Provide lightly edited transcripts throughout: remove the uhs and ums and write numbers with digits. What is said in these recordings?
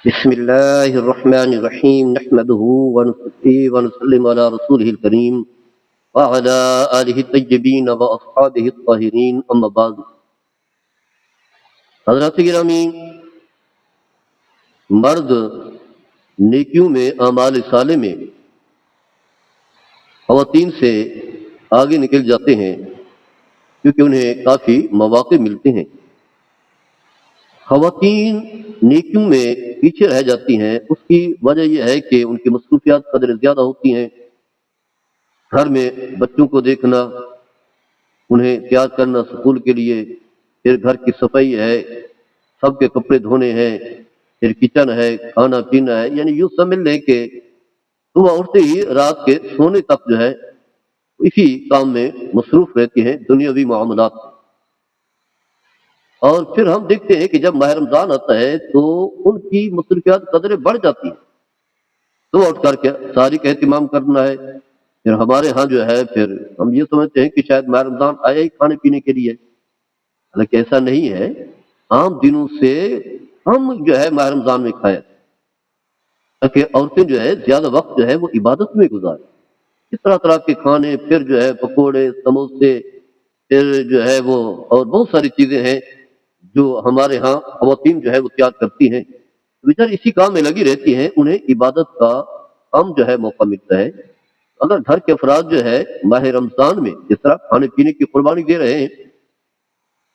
بسم الله الرحمن الرحيم نحمده ونصلي ونسلم على رسوله الكريم وعلى آله الطيبين وأصحابه الطاهرين أما بعد حضرات گرامی، مرد نیکیوں میں اعمال صالح میں خواتین سے آگے نکل جاتے ہیں کیونکہ انہیں کافی مواقع ملتے ہیں۔ خواتین نیکیوں میں پیچھے رہ جاتی ہیں، اس کی وجہ یہ ہے کہ ان کی مصروفیات قدر زیادہ ہوتی ہیں۔ گھر میں بچوں کو دیکھنا، انہیں تیار کرنا اسکول کے لیے، پھر گھر کی صفائی ہے، سب کے کپڑے دھونے ہیں، پھر کچن ہے، کھانا پینا ہے، یعنی یوں سمجھ لیں کہ صبح اٹھتے ہی رات کے سونے تک جو ہے اسی کام میں مصروف رہتی ہیں، دنیاوی معاملات۔ اور پھر ہم دیکھتے ہیں کہ جب ماہ رمضان آتا ہے تو ان کی مصروفیات قدریں بڑھ جاتی ہیں۔ صبح اٹھ کر کے ساری کا اہتمام کرنا ہے، پھر ہمارے ہاں جو ہے پھر ہم یہ سمجھتے ہیں کہ شاید ماہ رمضان آیا ہی کھانے پینے کے لیے، حالانکہ ایسا نہیں ہے۔ عام دنوں سے ہم جو ہے ماہ رمضان میں کھائے تاکہ عورتیں جو ہے زیادہ وقت جو ہے وہ عبادت میں گزاریں، اس طرح طرح کے کھانے، پھر جو ہے پکوڑے، سموسے، پھر جو ہے وہ اور بہت ساری چیزیں ہیں جو ہمارے ہاں خواتین جو ہے وہ تیار کرتی ہیں، بیچارے اسی کام میں لگی رہتی ہیں، انہیں عبادت کا کم جو ہے موقع ملتا ہے۔ اگر گھر کے افراد جو ہے ماہ رمضان میں جس طرح کھانے پینے کی قربانی دے رہے ہیں،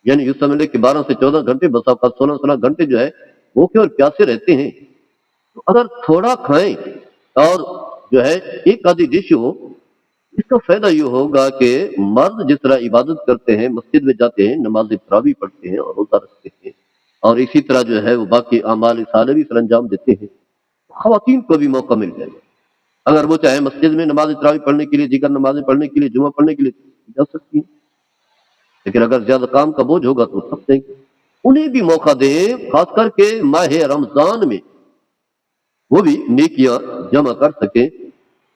یعنی یہ سمجھ لیں کہ 12 سے 14 گھنٹے، بس آپ کا 16 گھنٹے جو ہے بھوکے اور پیاسے رہتے ہیں، تو اگر تھوڑا کھائیں اور جو ہے ایک آدھی ڈش ہو، اس کا فائدہ یہ ہوگا کہ مرد جس طرح عبادت کرتے ہیں، مسجد میں جاتے ہیں، نماز تراویح پڑھتے ہیں اور روزہ رکھتے ہیں، اور اسی طرح جو ہے وہ باقی اعمال صالح بھی سر انجام دیتے ہیں، خواتین کو بھی موقع مل جائے گا۔ اگر وہ چاہے مسجد میں نماز تراویح پڑھنے کے لیے، دیگر نمازیں پڑھنے کے لیے، جمعہ پڑھنے کے لیے جا سکتی ہیں، لیکن اگر زیادہ کام کا بوجھ ہوگا تو سب دیں گے۔ انہیں بھی موقع دیں، خاص کر کے ماہ رمضان میں وہ بھی نیکیاں جمع کر سکیں،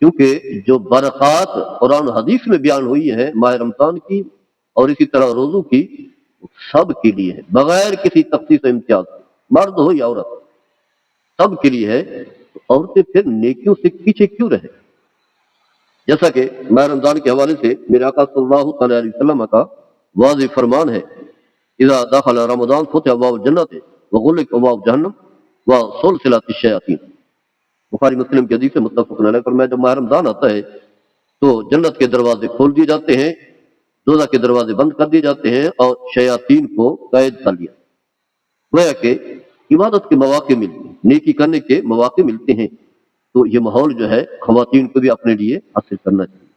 کیونکہ جو برکات قرآن و حدیث میں بیان ہوئی ہے ماہ رمضان کی اور اسی طرح روزوں کی، سب کے لیے ہے، بغیر کسی تخصیص و امتیاز، مرد ہو یا عورت، سب کے لیے ہے۔ تو عورتیں پھر نیکیوں سے پیچھے کیوں رہیں؟ جیسا کہ ماہ رمضان کے حوالے سے میرے آقا صلی اللہ تعالی علیہ وسلم کا واضح فرمان ہے، اذا دخل رمضان فتح ابواب الجنت وغلق ابواب جہنم وسلسلۃ الشیاطین۔ بخاری مسلم کی حدیث سے متفق علیہ، فرمایا جب ماہ رمضان آتا ہے تو جنت کے دروازے کھول دیے جاتے ہیں، دوزخ کے دروازے بند کر دیے جاتے ہیں اور شیاطین کو قید کر لیا، گویا کہ عبادت کے مواقع ملتے ہیں، نیکی کرنے کے مواقع ملتے ہیں۔ تو یہ ماحول جو ہے خواتین کو بھی اپنے لیے حاصل کرنا چاہیے،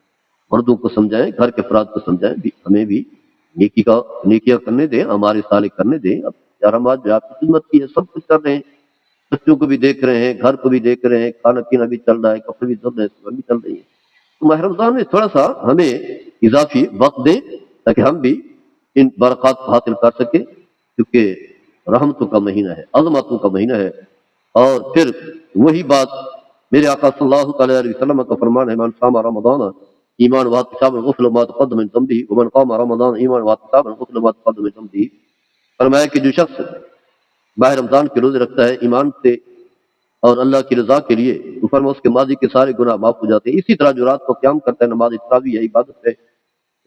مردوں کو سمجھائیں، گھر کے افراد کو سمجھائیں، ہمیں بھی نیکیاں کرنے دیں، ہمارے صالح کرنے دیں۔ اب یار ہم آج آپ کی خدمت کی ہے، سب کچھ کر رہے ہیں، بچوں کو بھی دیکھ رہے ہیں، گھر کو بھی دیکھ رہے ہیں، کھانا پینا بھی چل رہا ہے، کپڑے بھی چل رہے ہیں، صبح بھی چل رہی ہے۔ تو ماہ رمضان میں تھوڑا سا ہمیں اضافی وقت دیں تاکہ ہم بھی ان برکات کو حاصل کر سکیں، کیونکہ رحمتوں کا مہینہ ہے، عظمتوں کا مہینہ ہے۔ اور پھر وہی بات میرے آقا صلی اللہ تعالی علیہ وسلم کا فرمان ہے، من صام رمضان ایمان واحتسابا غفر ما تقدم من ذنبه ومن قام رمضان ایمان واحتسابا غفر ما تقدم من ذنبه۔ فرمایا کہ جو شخص ماہ رمضان کے روزے رکھتا ہے ایمان سے اور اللہ کی رضا کے لیے، تو فرما اس کے ماضی کے سارے گناہ معاف ہو جاتے ہیں۔ اسی طرح جو رات کو قیام کرتا ہے، نماز تراویح ہے، عبادت ہے،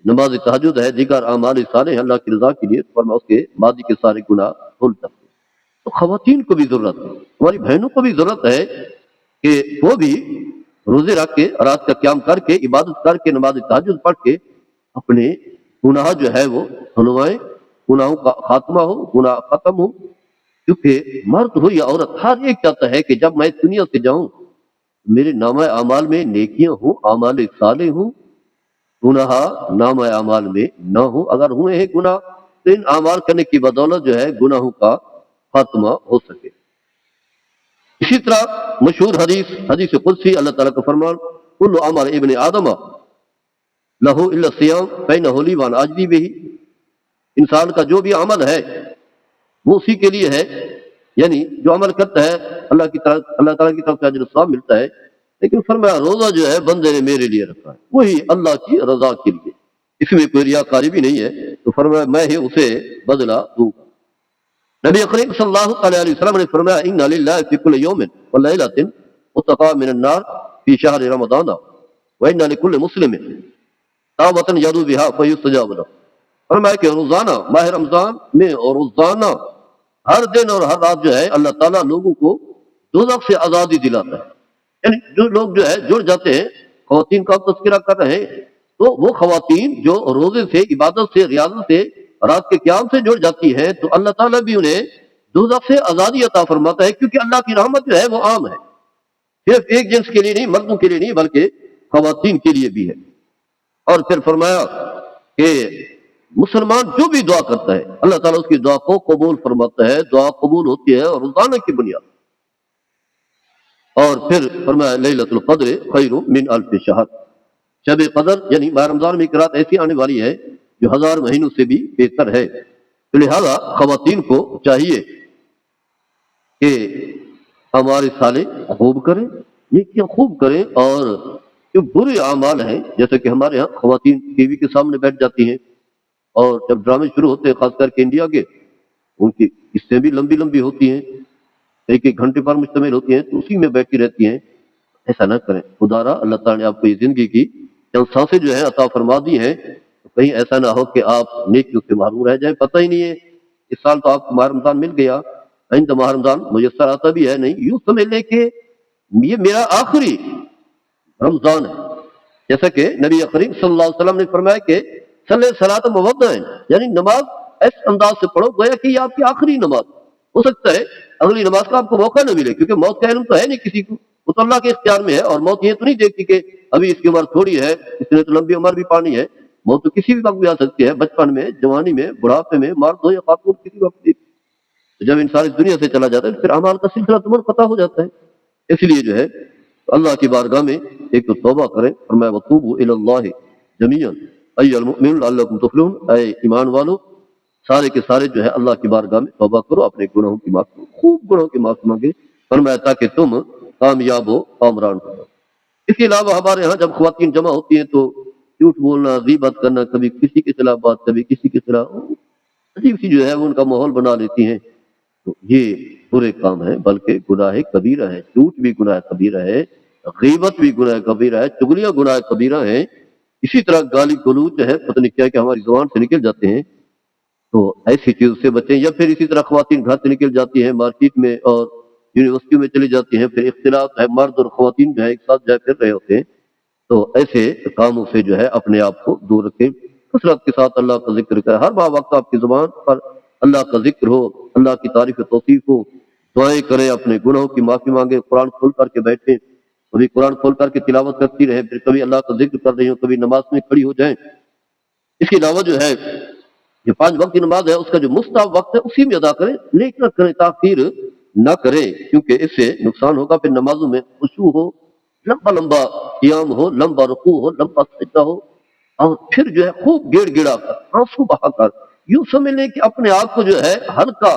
نماز تہجد ہے، دیگر اعمال صالح ہیں اللہ کی رضا کے لیے، فرما اس کے ماضی کے سارے گناہ دھل جاتے ہیں۔ تو خواتین کو بھی ضرورت ہے، ہماری بہنوں کو بھی ضرورت ہے کہ وہ بھی روزے رکھ کے، رات کا قیام کر کے، عبادت کر کے، نماز تہجد پڑھ کے اپنے گناہ جو ہے وہ دھلوائیں، گناہوں کا خاتمہ ہو، گناہ ختم ہو۔ کیونکہ مرد ہو یا عورت، ہر ایک چاہتا ہے کہ جب میں اس دنیا سے جاؤں میرے نامہ اعمال میں نیکیاں ہوں، اعمال صالح ہوں، گناہ نامہ اعمال میں نہ ہوں۔ اگر ہوئے ہیں گناہ تو ان اعمال کرنے کی بدولت جو ہے گناہوں کا خاتمہ ہو سکے۔ اسی طرح مشہور حدیث قدسی، اللہ تعالیٰ کا فرمان، کل عمل ابن آدم لہو الا الصیام فانہ لی وانا اجزی بہ۔ انسان کا جو بھی عمل ہے وہ اسی کے لیے ہے، یعنی جو عمل کرتا ہے اللہ تعالیٰ کی طرف سے اجر و ثواب ملتا ہے، لیکن فرمایا روزہ جو ہے بندے نے میرے لیے رکھا ہے، وہی اللہ کی رضا کے لیے، اس میں کوئی ریاکاری بھی نہیں ہے، تو فرمایا میں ہی اسے بدلہ دوں گا۔ نبی کریم صلی اللہ تعالی علیہ وسلم نے فرمایا ان للہ فی کل یوم ولیلۃ اتقا من النار فی شہر رمضان وان لکل مسلم دعوۃ یدعو بها فیستجاب له. فرمایا کہ روزانہ ماہ رمضان میں اور روزانہ ہر دن اور ہر رات جو ہے اللہ تعالیٰ لوگوں کو دوزخ سے آزادی دلاتا ہے. یعنی جو لوگ جو ہے جڑ جاتے ہیں، خواتین کا تذکرہ کر رہے ہیں، تو وہ خواتین جو روزے سے، عبادت سے، ریاضت سے، رات کے قیام سے جڑ جاتی ہیں تو اللہ تعالیٰ بھی انہیں دوزخ سے آزادی عطا فرماتا ہے، کیونکہ اللہ کی رحمت جو ہے وہ عام ہے، صرف ایک جنس کے لیے نہیں، مردوں کے لیے نہیں بلکہ خواتین کے لیے بھی ہے. اور پھر فرمایا کہ مسلمان جو بھی دعا کرتا ہے اللہ تعالیٰ اس کی دعا کو قبول فرماتا ہے، دعا قبول ہوتی ہے اور روزانہ کی بنیاد. اور پھر فرمایا لیلۃ القدر خیر من الف شہر، شب قدر یعنی ماہ رمضان میں ایک رات ایسی آنے والی ہے جو 1000 مہینوں سے بھی بہتر ہے. تو لہذا خواتین کو چاہیے کہ ہمارے صالح خوب کریں، نیکیاں خوب کریں، اور جو برے اعمال ہیں جیسے کہ ہمارے ہاں خواتین ٹی وی کے سامنے بیٹھ جاتی ہیں اور جب ڈرامے شروع ہوتے ہیں خاص کر کے انڈیا کے، ان کی قصیں بھی لمبی لمبی ہوتی ہیں، ایک ایک گھنٹے پر مشتمل ہوتی ہیں، تو اسی میں بیٹھی رہتی ہیں. ایسا نہ کریں. خدا را اللہ تعالیٰ نے آپ کو یہ زندگی کی چند سانسیں جو ہے عطا فرما دی ہیں، تو کہیں ایسا نہ ہو کہ آپ نیکیوں سے محروم رہ جائیں. پتہ ہی نہیں ہے اس سال تو آپ کو ماہ رمضان مل گیا، آئندہ ماہ رمضان میسر آتا بھی ہے نہیں، یوں سمجھ لیں کہ یہ میرا آخری رمضان ہے. جیسا کہ نبی کریم صلی اللہ علیہ وسلم نے فرمایا کہ صلی صلاۃ مودع، یعنی نماز اس انداز سے پڑھو گویا کہ یہ آپ کی آخری نماز. ہو سکتا ہے اگلی نماز کا آپ کو موقع نہ ملے، کیونکہ موت کا علم تو ہے نہیں کسی کو، وہ تو اللہ کے اختیار میں ہے. اور موت یہ تو نہیں دیکھتی کہ ابھی اس کی عمر تھوڑی ہے، اس نے تو لمبی عمر بھی پانی ہے. موت تو کسی بھی وقت بھی آ سکتی ہے، بچپن میں، جوانی میں، بڑھاپے میں، مرد ہو یا خاتون، کسی وقت بھی. جب انسان اس دنیا سے چلا جاتا ہے پھر اعمال کا سلسلہ تو منقطع ہو جاتا ہے. اس لیے جو ہے اللہ کی بارگاہ میں ایک تو توبہ کریں، فرمایا وتوبوا الی اللہ جمیعا ایھا المؤمنون لعلکم تفلحون، اے ایمان والو سارے کے سارے جو ہے اللہ کی بارگاہ میں توبہ کرو، اپنے گناہوں کی معافی، خوب گناہوں کی معافی مانگے، فرمایا تاکہ تم کامیاب ہو، کامران ہو. اس کے علاوہ ہمارے ہاں جب خواتین جمع ہوتی ہیں تو جھوٹ بولنا، غیبت کرنا، کبھی کسی کے خلاف بات، کبھی کسی کے خلاف، عجیب سی جو ہے وہ ان کا ماحول بنا لیتی ہیں. تو یہ برے کام ہیں، بلکہ گناہ کبیرہ ہے. جھوٹ بھی گناہ کبیرہ ہے، غیبت بھی گناہ کبیرہ ہے، چغلیاں گناہ کبیرہ ہیں. اسی طرح گالی گلوچ جو ہے پتہ نہیں کیا کہ ہماری زبان سے نکل جاتے ہیں، تو ایسی چیز سے بچیں. یا پھر اسی طرح خواتین گھر سے نکل جاتی ہیں، مارکیٹ میں اور یونیورسٹیوں میں چلی جاتی ہیں، پھر اختلاط ہے، مرد اور خواتین جو ہے ایک ساتھ جا پھر رہے ہوتے ہیں. تو ایسے کاموں سے جو ہے اپنے آپ کو دور رکھیں. کثرت کے ساتھ اللہ کا ذکر کریں، ہر وقت آپ کی زبان پر اللہ کا ذکر ہو، اللہ کی تعریف و توصیف ہو، دعائیں کریں، اپنے گناہوں کی معافی مانگیں، قرآن کھول کر کے بیٹھیں، کبھی قرآن کھول کر کے تلاوت کرتی رہیں، پھر کبھی اللہ کا ذکر کر رہی ہوں، کبھی نماز میں کھڑی ہو جائیں. اس کے علاوہ جو ہے یہ 5 وقت کی نماز ہے، اس کا جو مستحب وقت ہے اسی میں ادا کریں، لیٹ نہ کریں، تاخیر نہ کریں، کیونکہ اس سے نقصان ہوگا. پھر نمازوں میں خشوع ہو، لمبا لمبا قیام ہو، لمبا رکوع ہو، لمبا سجدہ ہو، اور پھر جو ہے خوب گڑ گڑا کر، آنسو بہا کر، یوں سمجھ لیں کہ اپنے آپ کو جو ہے ہلکا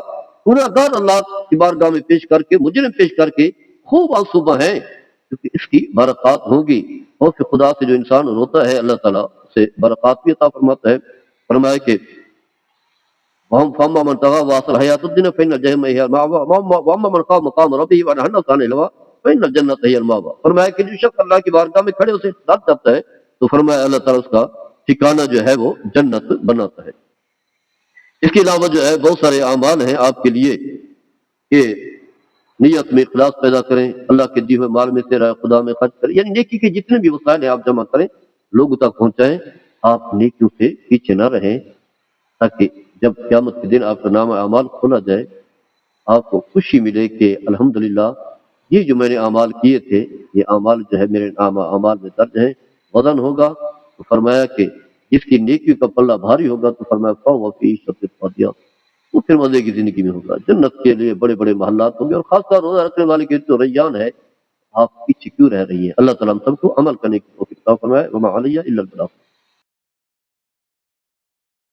گناہگار اللہ کی بارگاہ میں پیش کر کے، مجرم پیش کر کے خوب آنسو بہائیں، کیونکہ اس کی برکات ہوگی. اور پھر خدا سے جو انسان روتا ہے اللہ تعالیٰ سے برکات بھی عطا فرماتا ہے. فرمایا کہ فَأَمَّا مَنْ طَغَىٰ وَآثَرَ الْحَيَاةَ الدُّنْيَا فَإِنَّ الْجَحِيمَ هِيَ الْمَأْوَىٰ وَأَمَّا مَنْ خَافَ مَقَامَ رَبِّهِ وَنَهَى النَّفْسَ عَنِ الْهَوَىٰ فَإِنَّ الْجَنَّةَ هِيَ الْمَأْوَىٰ. فرمایا کہ جو شخص اللہ کی بارگاہ میں کھڑے اسے ڈر جاتا ہے تو فرمایا اللہ تعالیٰ اس کا ٹھکانہ جو ہے وہ جنت بناتا ہے. اس کے علاوہ جو ہے بہت سارے اعمال ہیں آپ کے لیے کہ نیت میں اخلاص پیدا کریں، اللہ کے دیے ہوئے مال میں سے راہ خدا میں خرچ کریں، یعنی نیکی کے جتنے بھی وسائل ہیں آپ جمع کریں، لوگوں تک پہنچائیں. آپ نیکیوں سے پیچھے نہ رہیں، تاکہ جب قیامت کے دن آپ کا نام اعمال کھولا جائے آپ کو خوشی ملے کہ الحمدللہ یہ جو میں نے اعمال کیے تھے یہ اعمال جو ہے میرے اعمال میں درج ہیں. وزن ہوگا تو فرمایا کہ اس کی نیکی کا پلہ بھاری ہوگا تو فرمایا فَهُوَ فِي عِيشَةٍ رَاضِيَةٍ، تو پھر مزے کی زندگی میں ہوگا. جنت کے لیے بڑے بڑے محلات ہوں گے، اور خاص طور روزہ رکھنے والے کے جو ریان ہے، آپ پیچھے کیوں رہ رہی ہیں. اللہ تعالیٰ ہم سب کو عمل کرنے کی توفیق عطا فرمائے. وَمَا عَلَيَّ إِلَّا الْبَلَاغُ.